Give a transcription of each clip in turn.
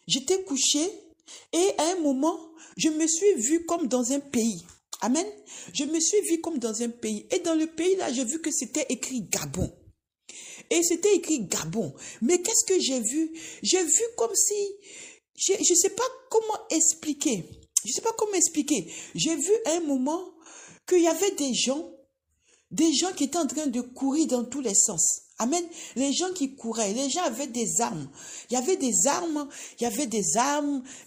J'étais couchée et à un moment, je me suis vue comme dans un pays. Amen. Je me suis vue comme dans un pays. Et dans le pays là, j'ai vu que c'était écrit Gabon. Et c'était écrit Gabon. Mais qu'est-ce que j'ai vu? J'ai vu comme si, je ne sais pas comment expliquer. Je sais pas comment expliquer. J'ai vu à un moment qu'il y avait des gens qui étaient en train de courir dans tous les sens. Amen. Les gens qui couraient, les gens avaient des armes. Il y avait des armes,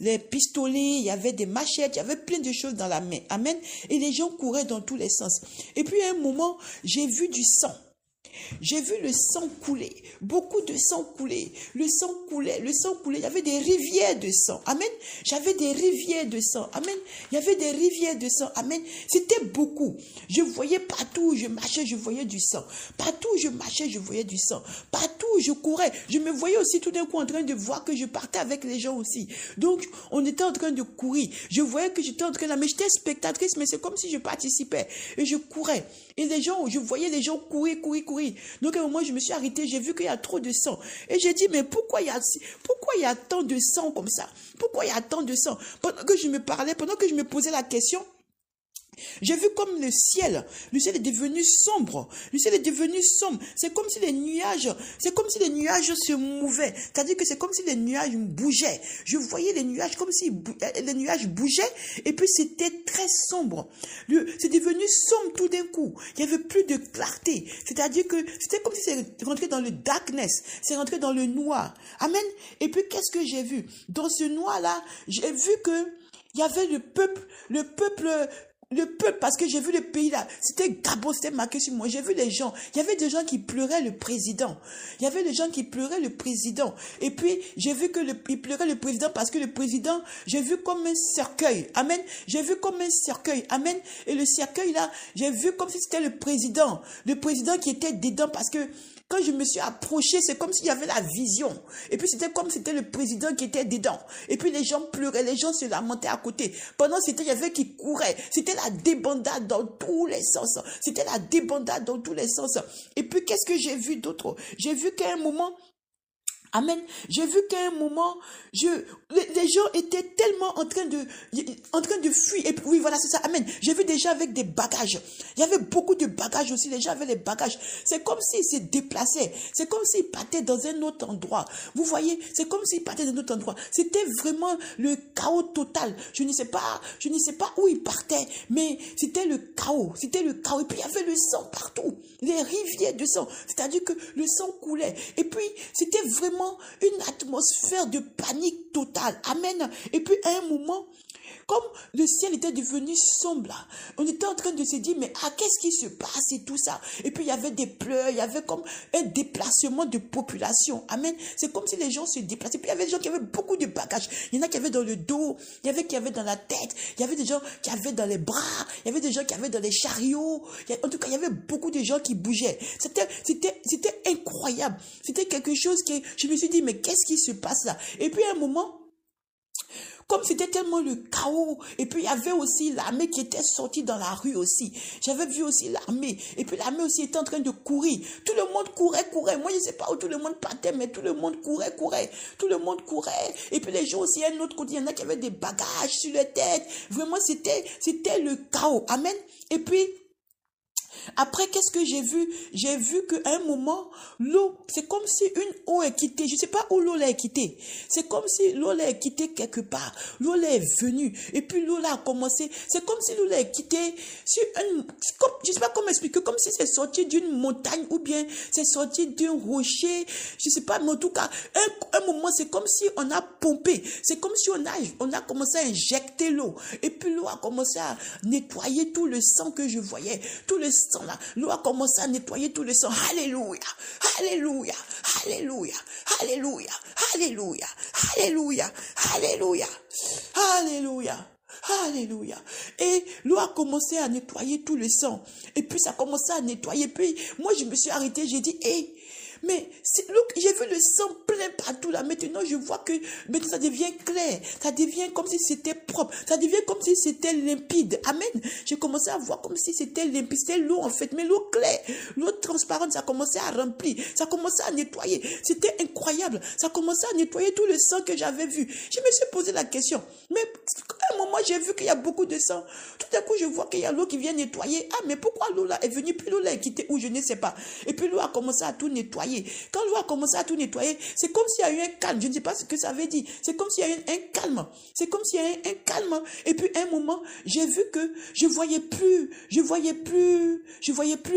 les pistolets, il y avait des machettes, il y avait plein de choses dans la main. Amen. Et les gens couraient dans tous les sens. Et puis à un moment, j'ai vu du sang. J'ai vu le sang couler, beaucoup de sang couler. Le sang coulait, il y avait des rivières de sang. Amen. J'avais des rivières de sang. Amen. Il y avait des rivières de sang. Amen. C'était beaucoup. Je voyais partout où je marchais, je voyais du sang. Partout où je marchais, je voyais du sang. Partout où je courais, je me voyais aussi tout d'un coup en train de voir que je partais avec les gens aussi. Donc, on était en train de courir. Je voyais que j'étais en train de... Mais j'étais spectatrice, mais c'est comme si je participais. Et je courais. Et les gens, je voyais les gens courir. Donc à un moment, je me suis arrêtée, j'ai vu qu'il y a trop de sang. Et j'ai dit, mais pourquoi il y a tant de sang comme ça? Pourquoi il y a tant de sang? Pendant que je me parlais, pendant que je me posais la question, j'ai vu comme le ciel est devenu sombre. Le ciel est devenu sombre. C'est comme si les nuages se mouvaient. C'est-à-dire que c'est comme si les nuages bougeaient. Je voyais les nuages comme si les nuages bougeaient et puis c'était très sombre. C'est devenu sombre tout d'un coup. Il n'y avait plus de clarté. C'est-à-dire que c'était comme si c'est rentré dans le darkness. C'est rentré dans le noir. Amen. Et puis qu'est-ce que j'ai vu? Dans ce noir-là, j'ai vu que il y avait le peuple, parce que j'ai vu le pays là, c'était Gabon, c'était marqué sur moi. J'ai vu les gens, il y avait des gens qui pleuraient le président. Il y avait des gens qui pleuraient le président. Et puis, j'ai vu que il pleurait le président parce que le président, j'ai vu comme un cercueil. Amen. J'ai vu comme un cercueil. Amen. Et le cercueil là, j'ai vu comme si c'était le président. Le président qui était dedans parce que quand je me suis approchée, c'est comme s'il y avait la vision. Et puis c'était comme si c'était le président qui était dedans. Et puis les gens pleuraient, les gens se lamentaient à côté. Pendant ce temps, il y avait qui couraient. C'était la débandade dans tous les sens. C'était la débandade dans tous les sens. Et puis qu'est-ce que j'ai vu d'autre? J'ai vu qu'à un moment, amen. J'ai vu qu'à un moment, les gens étaient tellement en train de fuir. Et puis, oui, voilà, c'est ça. Amen. J'ai vu des gens avec des bagages. Il y avait beaucoup de bagages aussi. Les gens avaient les bagages. C'est comme s'ils se déplaçaient. C'est comme s'ils partaient dans un autre endroit. Vous voyez, c'est comme s'ils partaient dans un autre endroit. C'était vraiment le chaos total. Je ne sais pas où ils partaient, mais c'était le chaos. C'était le chaos. Et puis, il y avait le sang partout. Les rivières de sang. C'est-à-dire que le sang coulait. Et puis, c'était vraiment une atmosphère de panique totale. Amen. Et puis à un moment, comme le ciel était devenu sombre, là, on était en train de se dire, mais qu'est-ce qui se passe et tout ça? Et puis il y avait des pleurs, il y avait comme un déplacement de population. Amen. C'est comme si les gens se déplaçaient. Puis il y avait des gens qui avaient beaucoup de bagages. Il y en a qui avaient dans le dos, il y avait qui avaient dans la tête, il y avait des gens qui avaient dans les bras, il y avait des gens qui avaient dans les chariots. En tout cas, il y avait beaucoup de gens qui bougeaient. C'était incroyable. C'était quelque chose que je me suis dit, mais qu'est-ce qui se passe là? Et puis à un moment, comme c'était tellement le chaos, et puis il y avait aussi l'armée qui était sortie dans la rue aussi. J'avais vu aussi l'armée, et puis l'armée aussi était en train de courir. Tout le monde courait. Moi, je ne sais pas où tout le monde partait, mais tout le monde courait. Tout le monde courait. Et puis les gens aussi, à un autre côté, il y en a qui avaient des bagages sur la tête. Vraiment, c'était le chaos. Amen. Et puis, après, qu'est-ce que j'ai vu? J'ai vu qu'à un moment, l'eau, c'est comme si une eau est quittée. Je ne sais pas où l'eau est quittée. C'est comme si l'eau est quittée quelque part. L'eau est venue. Et puis l'eau a commencé. C'est comme si l'eau est quittée sur je ne sais pas comment expliquer, comme si c'est sorti d'une montagne ou bien c'est sorti d'un rocher. Je ne sais pas, mais en tout cas, un moment, c'est comme si on a pompé. C'est comme si on a commencé à injecter l'eau. Et puis l'eau a commencé à nettoyer tout le sang que je voyais. Tout le sang là. L'eau a commencé à nettoyer tout le sang. Alléluia. Alléluia. Alléluia. Alléluia. Alléluia. Alléluia. Alléluia. Alléluia. Alléluia. Et l'eau a commencé à nettoyer tout le sang. Et puis ça a commencé à nettoyer. Puis moi je me suis arrêtée. J'ai dit, Mais j'ai vu le sang plein partout là. Maintenant, je vois que maintenant ça devient clair. Ça devient comme si c'était propre. Ça devient comme si c'était limpide. Amen. J'ai commencé à voir comme si c'était limpide. C'était l'eau en fait. Mais l'eau claire, l'eau transparente, ça commençait à remplir. Ça commençait à nettoyer. C'était incroyable. Ça commençait à nettoyer tout le sang que j'avais vu. Je me suis posé la question. Mais à un moment, j'ai vu qu'il y a beaucoup de sang. Tout d'un coup, je vois qu'il y a l'eau qui vient nettoyer. Ah, mais pourquoi l'eau là est venue? Puis l'eau là est quittée où je ne sais pas. Et puis l'eau a commencé à tout nettoyer. Quand l'eau a commencé à tout nettoyer, c'est comme s'il y a eu un calme. Je ne sais pas ce que ça veut dire. C'est comme s'il y a eu un calme. C'est comme s'il y a eu un calme. Et puis à un moment, j'ai vu que je voyais plus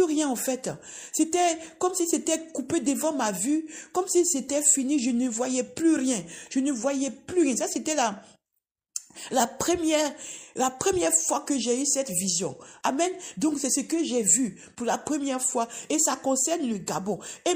rien en fait. C'était comme si c'était coupé devant ma vue, comme si c'était fini. Je ne voyais plus rien. Je ne voyais plus rien. Ça, c'était la première fois que j'ai eu cette vision. Amen. Donc, c'est ce que j'ai vu pour la première fois. Et ça concerne le Gabon. Et